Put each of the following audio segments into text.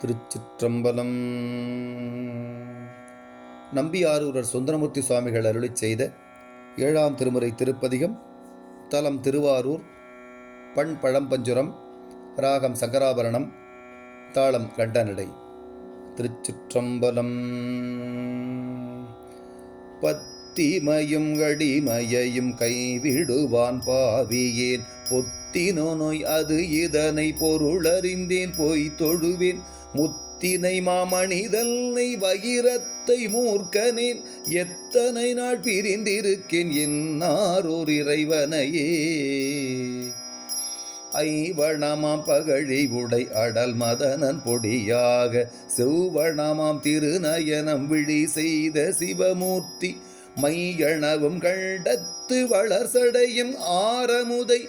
திருச்சிற்றம்பலம். நம்பியாரூரர் சுந்தரமூர்த்தி சுவாமிகள் அருளிச் செய்த 7ஆம் திருமுறை திருப்பதிகம். தலம் திருவாரூர். பண் பழம்பஞ்சுரம். ராகம் சங்கராபரணம். தாளம் கண்டனடை. திருச்சிற்றம்பலம். பத்திமையும் கடிமையையும் கைவிடுவான் பாவியேன், பொத்தினோ நோய் அது இதனை பொருளறிந்தேன் போய் தொழுவேன். முத்தினை மாமணிதல்னை வகிரத்தை மூர்க்கனேன், எத்தனை நாள் பிரிந்திருக்கேன் என்னாரோர் இறைவனையே. ஐவணமாம் பகழி உடை அடல் மதனன் பொடியாக, செவ்வணமாம் திருநயனம் விழி செய்த சிவமூர்த்தி, மையணவும் கண்டத்து வளர்சடையும் ஆரமுதை,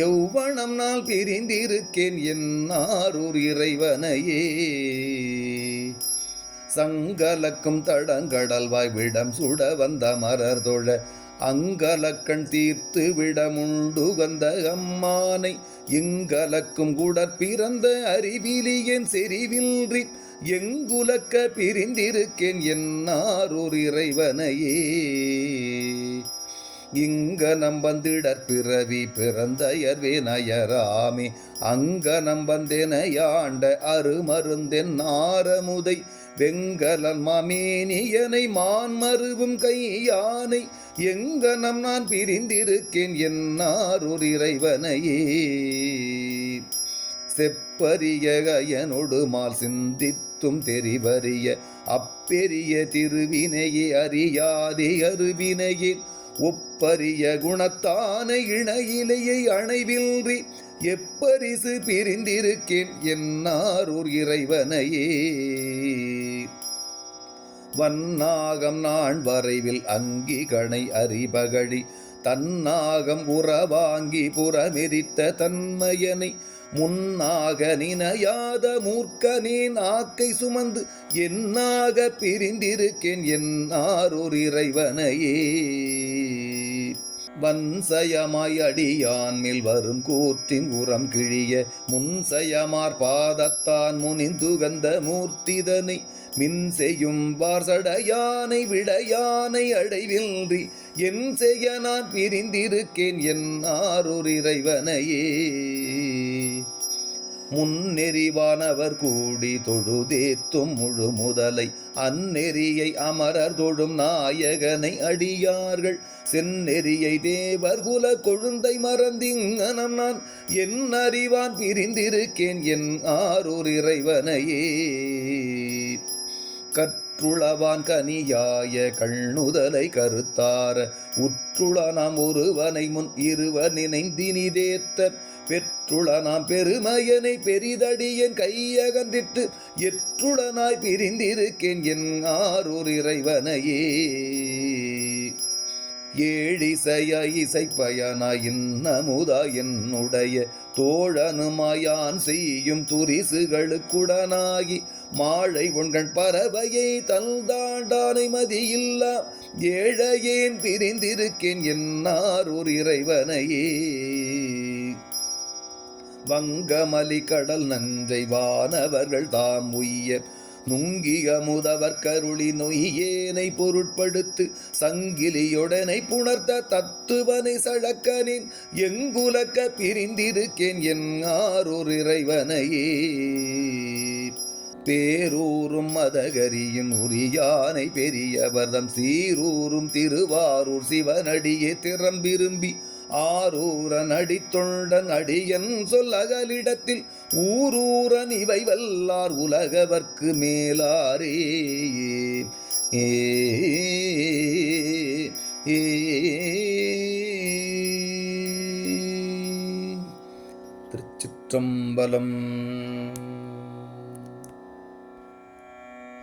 எவ்வனம் நாள் பிரிந்திருக்கேன் என்னாரூர் இறைவனையே. சங்கலக்கும் தடங்கடல்வாய் விடம் சுட வந்த மரர் தொழ, அங்கலக்கண் தீர்த்து விடமுண்டு வந்த அம்மானை, எங்கலக்கும் குடற்பிறந்த அறிவிலியன் செறிவில்றி, எங்குலக்க பிரிந்திருக்கேன் என்னாரூர் இறைவனையே. இங்க நம்பந்திடற் பிறவி பிறந்தயர்வே நயராமே, அங்க நம்பந்தெனையாண்ட அருமருந்தென் ஆரமுதை, வெங்கலன் மாமேனியனை மான்மருவும் கையானை, எங்கனம் நான் பிரிந்திருக்கேன் என்னாரூர் இறைவனையே. செப்பரிய கயனொடு மால் சிந்தித்தும் தெரிவறிய, அப்பெரிய திருவினையே அறியாதே அருவினையே. ஒப்பரிய குணத்தானை இணையிலையை அணைவில்றி, எப்பரிசு பிரிந்திருக்கேன் என்னாரூர் இறைவனையே. வன்னாகம் நான் வரைவில் அங்கி கணை அறிபகழி, தன்னாகம் உறவாங்கி புறமெரித்த தன்மையனை, முன்னாக நினையாத மூர்க்கனேன் ஆக்கை சுமந்து, என்னாக பிரிந்திருக்கேன் என்னாரூர் இறைவனையே. வன்சயமாய் அடியான் மேல் வரும் கூற்றின் உரம் கிழிய, முன்சயமார் பாதத்தான் முனிந்துகந்த மூர்த்திதனை, மின் செய்யும் வார்சடையானை விடையானை அடைவில்றி, என் செய்ய நான் பிரிந்திருக்கேன் என்னாரூர் இறைவனையே. முன்னெறிவானவர் கூடி தொழுதேத்தும் முழு முதலை, அந்நெறியை அமரர் தொழும் நாயகனை அடியார்கள், செந்நெறியை தேவர் குல கொழுந்தை மறந்திங்கனம் நான், என் அறிவான் பிரிந்திருக்கேன் என் ஆரூர் இறைவனையே. கற்றுளவான் கனியாய கண்ணுதலை கருத்தார, உற்றுள நாம் ஒருவனை முன் இருவர் நினைந்தினிதேத்த, பெற்றுள நாம் பெருமையனை பெரிதடியன் கையகன்றிட்டு, எற்றுளனாய் பிரிந்திருக்கேன் என் ஆரூர் இறைவனையே. ஏழிசைய இசைப்பயனாய் இன்னமுதா என்னுடைய, தோழனுமாயான் செய்யும் துரிசுகளுக்குடனாகி, மாழை உண்கண் பறவையை தந்தாண்டானை மதியில்லா, ஏழையேன் பிரிந்திருக்கேன் என்னாரூர் இறைவனையே. வங்கமலி கடல் நஞ்சை வானவர்கள் தாம் உய்ய, நுங்கிய முதவர் கருளி நொய்யேனை பொருட்படுத்து, சங்கிலியுடனை புணர்த்த தத்துவனை சழக்கனின், எங்குலக்க பிரிந்திருக்கேன் என் ஆரூர் இறைவனையே. பேரூரும் மதகரியின் உரியானை பெரியவர்தம் சீரூரும் திருவாரூர் சிவனடியே திறம் விரும்பி, ஆரூரன் அடித்தொண்டன் அடியன் சொல்லகலிடத்தில், ஊரூரன் இவை வல்லார் உலகவர்க்கு மேலாரே. திருச்சிற்றம்பலம்.